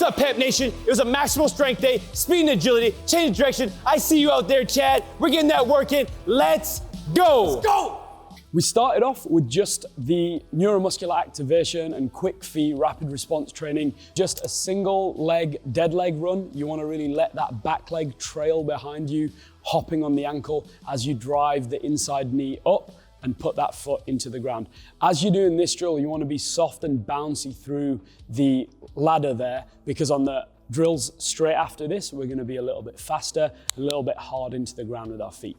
up, Pep Nation? It was a maximal strength day, speed and agility, change of direction. I see you out there, Chad. We're getting that work in. Let's go. Let's go. We started off with just the neuromuscular activation and quick feet, rapid response training, just a single leg, dead leg run. You want to really let that back leg trail behind you, hopping on the ankle as you drive the inside knee up and put that foot into the ground. As you're doing this drill, you want to be soft and bouncy through the ladder there, because on the drills straight after this, we're going to be a little bit faster, a little bit hard into the ground with our feet.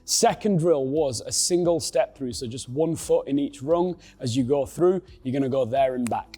Second drill was a single step through, so just one foot in each rung. As you go through, you're going to go there and back.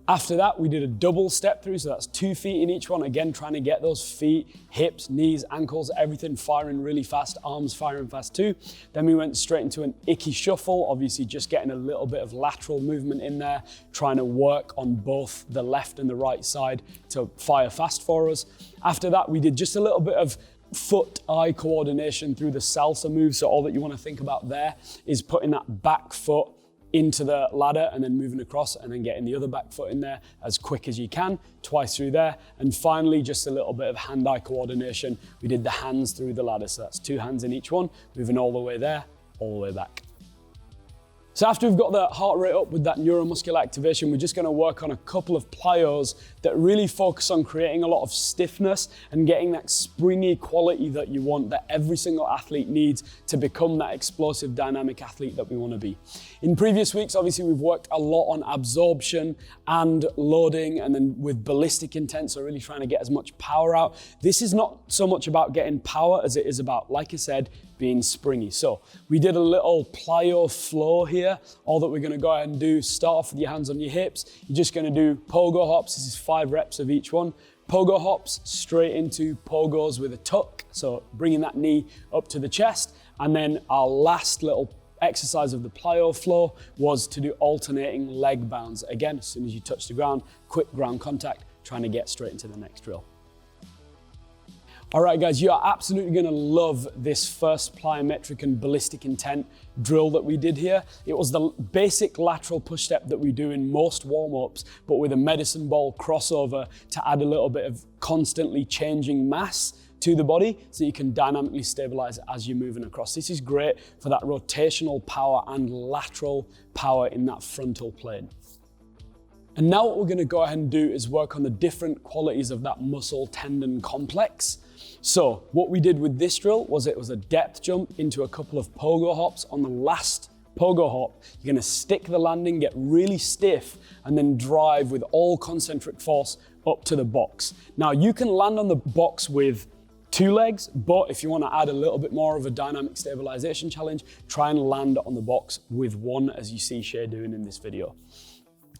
After that, we did a double step through, so that's 2 feet in each one. Again, trying to get those feet, hips, knees, ankles, everything firing really fast, arms firing fast too. Then we went straight into an icky shuffle, obviously just getting a little bit of lateral movement in there, trying to work on both the left and the right side to fire fast for us. After that, we did just a little bit of foot-eye coordination through the salsa move. So all that you want to think about there is putting that back foot into the ladder and then moving across and then getting the other back foot in there as quick as you can, twice through there. And finally, just a little bit of hand-eye coordination. We did the hands through the ladder. So that's 2 hands in each one, moving all the way there, all the way back. So after we've got the heart rate up with that neuromuscular activation, we're just going to work on a couple of plyos that really focus on creating a lot of stiffness and getting that springy quality that you want, that every single athlete needs to become that explosive, dynamic athlete that we want to be. In previous weeks, obviously, we've worked a lot on absorption and loading, and then with ballistic intent, so really trying to get as much power out. This is not so much about getting power as it is about, like I said, being springy. So we did a little plyo flow here. All that we're going to go ahead and do, start off with your hands on your hips. You're just going to do pogo hops. This is 5 reps of each one. Pogo hops straight into pogos with a tuck. So bringing that knee up to the chest. And then our last little exercise of the plyo flow was to do alternating leg bounds. Again, as soon as you touch the ground, quick ground contact, trying to get straight into the next drill. All right, guys, you are absolutely gonna love this first plyometric and ballistic intent drill that we did here. It was the basic lateral push step that we do in most warm-ups, but with a medicine ball crossover to add a little bit of constantly changing mass to the body so you can dynamically stabilize as you're moving across. This is great for that rotational power and lateral power in that frontal plane. And now what we're gonna go ahead and do is work on the different qualities of that muscle tendon complex. So what we did with this drill was it was a depth jump into a couple of pogo hops. On the last pogo hop, you're gonna stick the landing, get really stiff, and then drive with all concentric force up to the box. Now you can land on the box with 2 legs, but if you wanna add a little bit more of a dynamic stabilization challenge, try and land on the box with 1, as you see Shay doing in this video.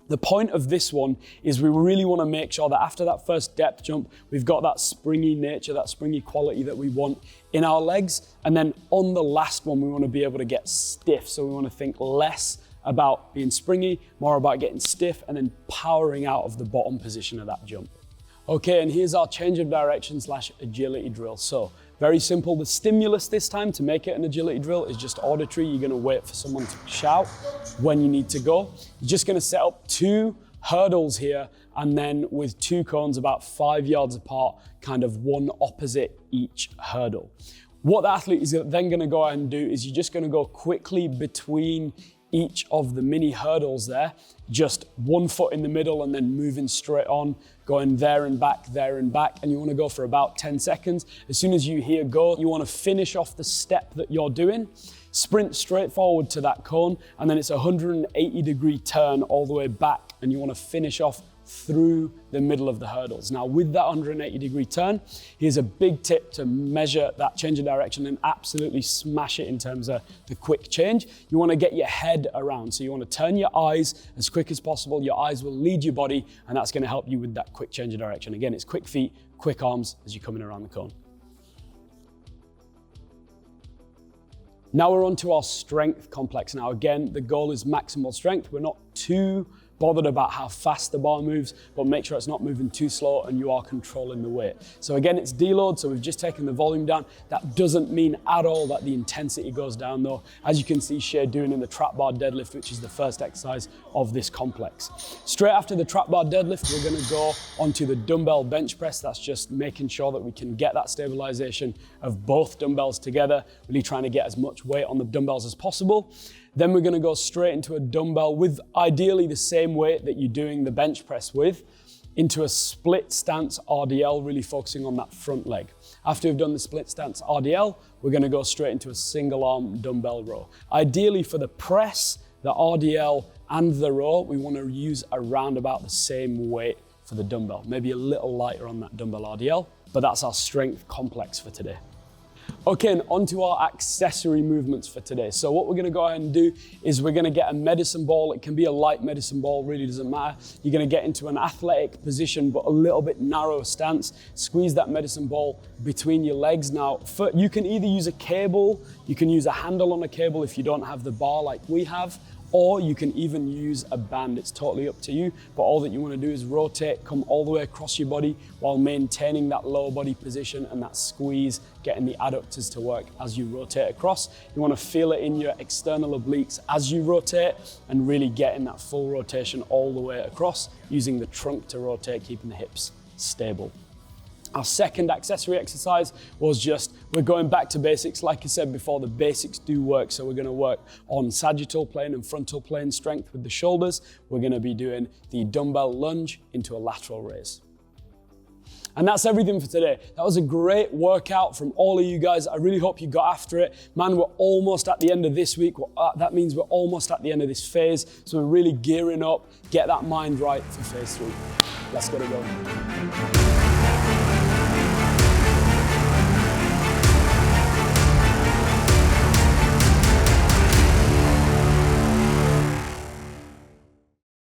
The point of this one is we really want to make sure that after that first depth jump, we've got that springy nature, that springy quality that we want in our legs. And then on the last one, we want to be able to get stiff. So we want to think less about being springy, more about getting stiff and then powering out of the bottom position of that jump. Okay, and here's our change of direction / agility drill. So very simple. The stimulus this time to make it an agility drill is just auditory. You're gonna wait for someone to shout when you need to go. You're just gonna set up 2 hurdles here, and then with 2 cones about 5 yards apart, kind of one opposite each hurdle. What the athlete is then gonna go ahead and do is you're just gonna go quickly between each of the mini hurdles there, just 1 foot in the middle and then moving straight on, going there and back, and you wanna go for about 10 seconds. As soon as you hear go, you wanna finish off the step that you're doing, sprint straight forward to that cone, and then it's a 180-degree turn all the way back, and you wanna finish off through the middle of the hurdles. Now with that 180-degree turn, here's a big tip to measure that change of direction and absolutely smash it in terms of the quick change. You want to get your head around. So you want to turn your eyes as quick as possible. Your eyes will lead your body, and that's going to help you with that quick change of direction. Again, it's quick feet, quick arms as you're coming around the cone. Now we're on to our strength complex. Now again, the goal is maximal strength. We're not too bothered about how fast the bar moves, but make sure it's not moving too slow and you are controlling the weight. So again, it's deload, so we've just taken the volume down. That doesn't mean at all that the intensity goes down though, as you can see Shay doing in the trap bar deadlift, which is the first exercise of this complex. Straight after the trap bar deadlift, we're gonna go onto the dumbbell bench press. That's just making sure that we can get that stabilization of both dumbbells together, really trying to get as much weight on the dumbbells as possible. Then we're gonna go straight into a dumbbell with ideally the same weight that you're doing the bench press with, into a split stance RDL, really focusing on that front leg. After we've done the split stance RDL, we're gonna go straight into a single arm dumbbell row. Ideally for the press, the RDL and the row, we wanna use around about the same weight for the dumbbell, maybe a little lighter on that dumbbell RDL, but that's our strength complex for today. Okay, and onto our accessory movements for today. So what we're gonna go ahead and do is we're gonna get a medicine ball. It can be a light medicine ball, really doesn't matter. You're gonna get into an athletic position, but a little bit narrow stance. Squeeze that medicine ball between your legs. Now, you can either use a cable, you can use a handle on a cable if you don't have the bar like we have, or you can even use a band. It's totally up to you, but all that you wanna do is rotate, come all the way across your body while maintaining that lower body position and that squeeze, getting the adductors to work as you rotate across. You wanna feel it in your external obliques as you rotate and really getting that full rotation all the way across, using the trunk to rotate, keeping the hips stable. Our second accessory exercise was just, we're going back to basics. Like I said before, the basics do work. So we're gonna work on sagittal plane and frontal plane strength with the shoulders. We're gonna be doing the dumbbell lunge into a lateral raise. And that's everything for today. That was a great workout from all of you guys. I really hope you got after it. Man, we're almost at the end of this week. That means we're almost at the end of this phase. So we're really gearing up, get that mind right for phase 3. Let's get it going.